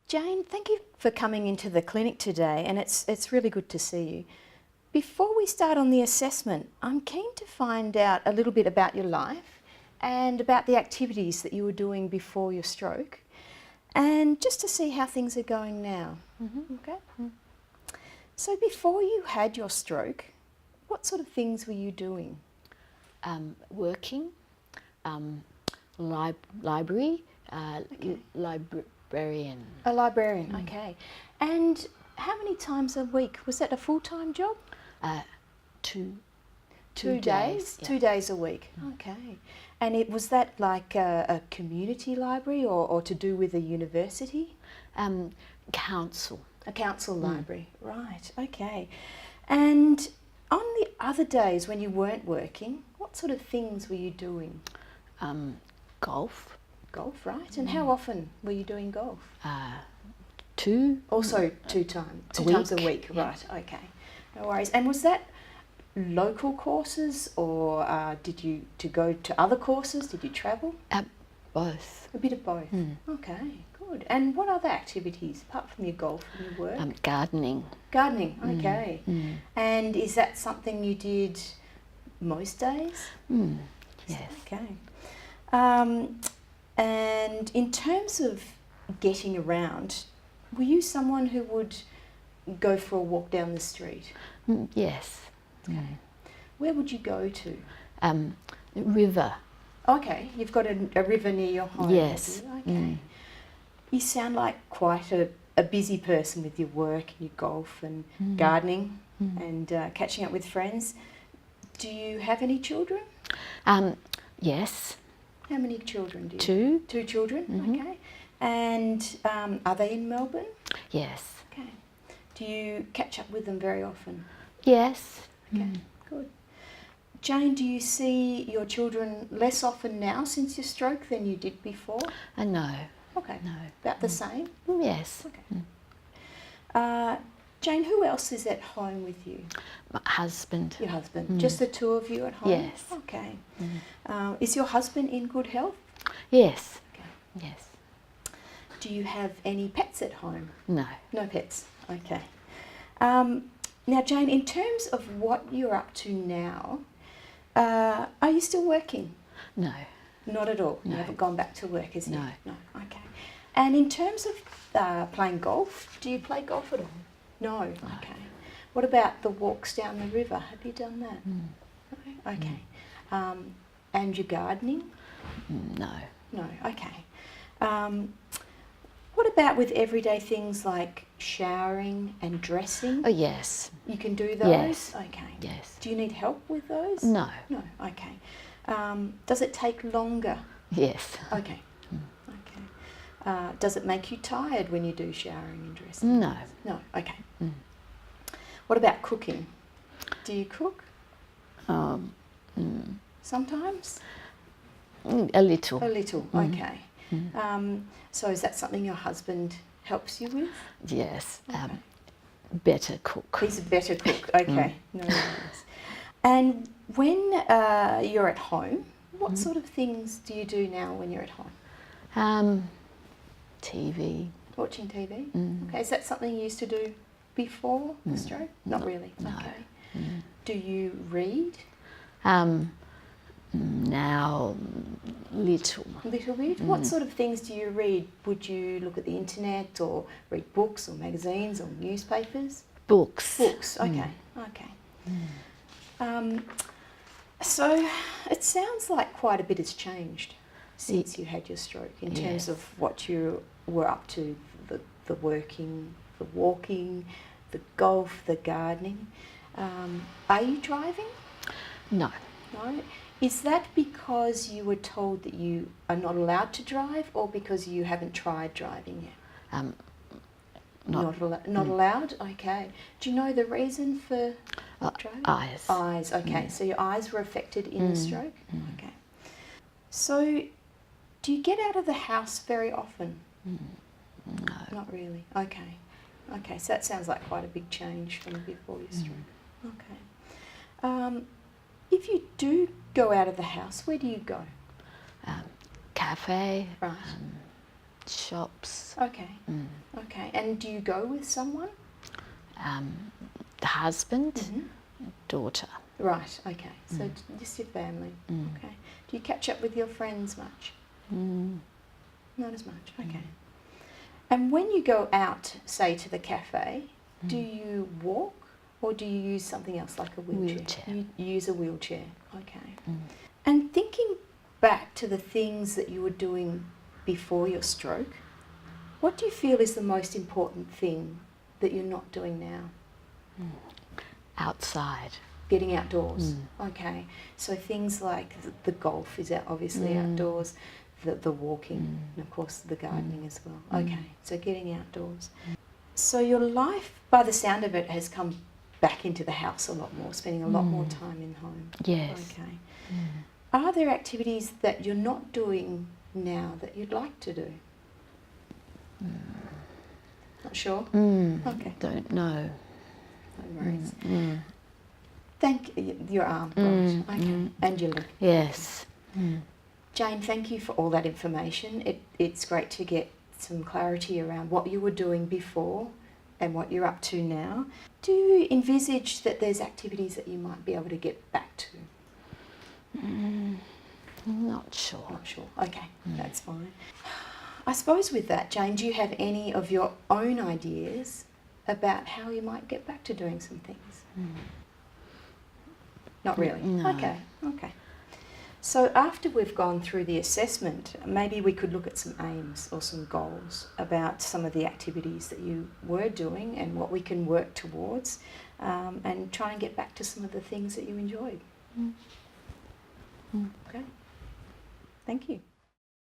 Jane, thank you for coming into the clinic today, and it's really good to see you. Before we start on the assessment, I'm keen to find out a little bit about your life and about the activities that you were doing before your stroke, and just to see how things are going now. Okay? So before you had your stroke, what sort of things were you doing? Working, library, librarian. A librarian, okay. And how many times a week? Was that a full-time job? Two 2 days? yeah. 2 days a week, okay. And was that like a community library or to do with a university? Council. A council library, right, okay. And on the other days when you weren't working, what sort of things were you doing? Golf. Golf, right. And how often were you doing golf? Two. Also two times a week, yeah. right, okay. No worries. And was that local courses or did you go to other courses? Did you travel? Both. A bit of both. Okay, good. And what other activities apart from your golf and your work? Gardening. Gardening, okay. And is that something you did most days? Yes. Okay. And in terms of getting around, were you someone who would go for a walk down the street? Yes. Okay. Where would you go to? River. Okay, you've got a river near your home. Yes. Have you? Okay. You sound like quite a busy person with your work and your golf and gardening and catching up with friends. Do you have any children? Yes. How many children do you Two. have? 2 children, okay. And are they in Melbourne? Yes. Okay. Do you catch up with them very often? Yes. Okay, good. Jane, do you see your children less often now since your stroke than you did before? No. Okay. No. About the same? Yes. Okay. Jane, who else is at home with you? My husband. Your husband. Just the two of you at home? Yes. Okay. Is your husband in good health? Yes. Okay. Yes. Do you have any pets at home? No. No pets. Okay. Now, Jane, in terms of what you're up to now, are you still working? No. Not at all. No. You haven't gone back to work, is No. No. Okay. And in terms of playing golf, do you play golf at all? No. Okay. What about the walks down the river? Have you done that? No? Okay. And your gardening? No. No. Okay. What about with everyday things like showering and dressing? Oh, yes. You can do those? Yes. Okay. Yes. Do you need help with those? No. No. Okay. Does it take longer? Yes. Okay. Okay. Does it make you tired when you do showering and dressing? No. No. Okay. What about cooking? Do you cook? Sometimes? A little. A little. Okay. So is that something your husband helps you with? Yes. Okay. Better cook. He's a better cook. Okay. No worries. And when you're at home, what sort of things do you do now when you're at home? TV. Watching TV? Okay. Is that something you used to do before the stroke? Not really. No. Okay. Do you read? Now, little. A little bit. What sort of things do you read? Would you look at the internet or read books or magazines or newspapers? Books. Books. Okay. Okay. So it sounds like quite a bit has changed since you had your stroke in terms of what you were up to, the working, the walking, the golf, the gardening. Are you driving? No. No. Is that because you were told that you are not allowed to drive or because you haven't tried driving yet? Not allowed? Okay. Do you know the reason for not driving? Eyes. Eyes, okay. So your eyes were affected in the stroke? Okay. So do you get out of the house very often? No. Not really. Okay. Okay, so that sounds like quite a big change from before your stroke. Okay. If you do go out of the house, where do you go? Cafe. Right. shops. Okay. Okay. And do you go with someone? The husband, Mm-hmm. daughter. Right. Okay. So just your family. Okay. Do you catch up with your friends much? Not as much. Okay. And when you go out, say to the cafe, do you walk or do you use something else like a wheelchair? Wheelchair. You use a wheelchair. Okay. And thinking back to the things that you were doing before your stroke, what do you feel is the most important thing that you're not doing now? Outside. Getting outdoors. Okay. So things like the golf is obviously outdoors, the walking, and of course the gardening as well. Okay. So getting outdoors. So your life, by the sound of it, has come back into the house a lot more, spending a lot more time in home. Yes. Okay. Are there activities that you're not doing now that you'd like to do? Not sure? Okay. Don't know. No worries. Thank you. Your arm, right. Okay. And your leg. Yes. Jane, thank you for all that information. It's great to get some clarity around what you were doing before and what you're up to now. Do you envisage that there's activities that you might be able to get back to? Not sure. Not sure. Okay, that's fine. I suppose with that, Jane, do you have any of your own ideas about how you might get back to doing some things? Not really? No. Okay, okay. So after we've gone through the assessment, maybe we could look at some aims or some goals about some of the activities that you were doing and what we can work towards, and try and get back to some of the things that you enjoyed. Okay. Thank you.